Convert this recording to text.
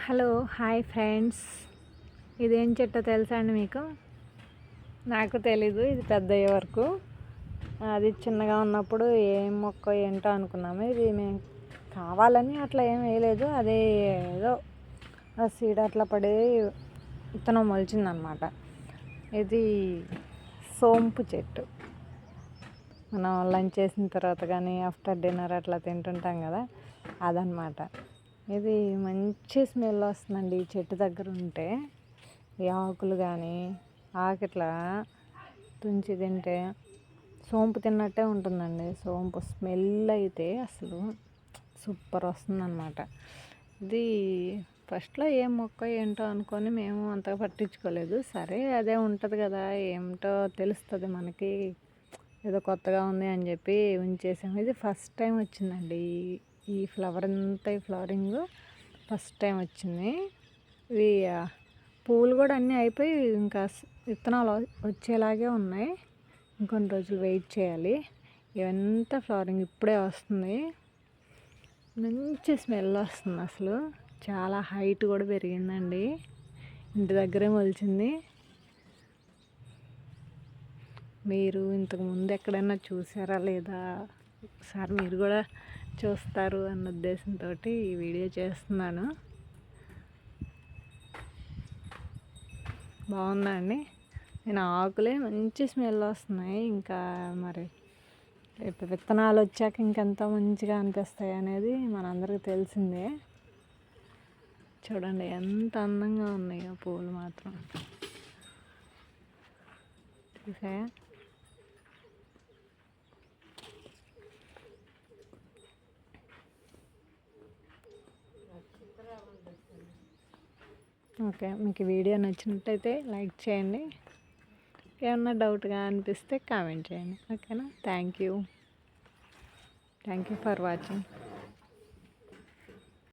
Hello hi friends. ఇదేం చెట్టో తెలుసా అండి మీకు? నాకు తెలీదు, ఇది పెద్ద అయ్యే వరకు. అది చిన్నగా ఉన్నప్పుడు ఏం మొక్క ఏంటో అనుకున్నాము. ఇది మేము కావాలని అట్లా ఏం వేయలేదు, అదే ఏదో ఆ సీడ్ అట్లా పడి విత్తనం మొలిచిందనమాట. ఇది సోంపు చెట్టు. మనం లంచ్ చేసిన తర్వాత కానీ ఆఫ్టర్ డిన్నర్ అట్లా తింటుంటాం కదా, అదనమాట. ఇది మంచి స్మెల్ వస్తుందండి ఈ చెట్టు దగ్గర ఉంటే. ఈ ఆకులు కానీ ఇట్లా తుంచి తింటే సోంపు తిన్నట్టే ఉంటుందండి. సోంపు స్మెల్ అయితే అసలు సూపర్ వస్తుందన్నమాట. ఇది ఫస్ట్లో ఏం మొక్క ఏంటో అనుకొని మేము అంతగా పట్టించుకోలేదు. సరే అదే ఉంటుంది కదా, ఏమిటో తెలుస్తుంది మనకి, ఏదో కొత్తగా ఉంది అని చెప్పి ఉంచేసాము. ఇది ఫస్ట్ టైం వచ్చిందండి ఈ ఫ్లవర్ అంతా, ఈ ఫ్లవరింగ్ ఫస్ట్ టైం వచ్చింది. ఇవి పువ్వులు కూడా అన్నీ అయిపోయి ఇంకా విత్తనాలు వచ్చేలాగే ఉన్నాయి. ఇంకొన్ని రోజులు వెయిట్ చేయాలి. ఇవంతా ఫ్లవరింగ్ ఇప్పుడే వస్తుంది. మంచి స్మెల్ వస్తుంది అసలు. చాలా హైట్ కూడా పెరిగిందండి. ఇంటి దగ్గరే మొలిచింది. మీరు ఇంతకు ముందు ఎక్కడైనా చూసారా లేదా, ఒకసారి మీరు కూడా చూస్తారు అన్న ఉద్దేశంతో ఈ వీడియో చేస్తున్నాను. బాగుందా అండి? నేను ఆకులే మంచి స్మెల్ వస్తున్నాయి. ఇంకా మరి విత్తనాలు వచ్చాక ఇంకెంత మంచిగా అనిపిస్తాయి అనేది మనందరికీ తెలిసిందే. చూడండి ఎంత అందంగా ఉన్నాయో పూలు మాత్రం. చూసాయా? ఓకే, మీకు వీడియో నచ్చినట్టయితే లైక్ చేయండి. ఏమన్నా డౌట్గా అనిపిస్తే కామెంట్ చేయండి. ఓకేనా? Thank you for watching.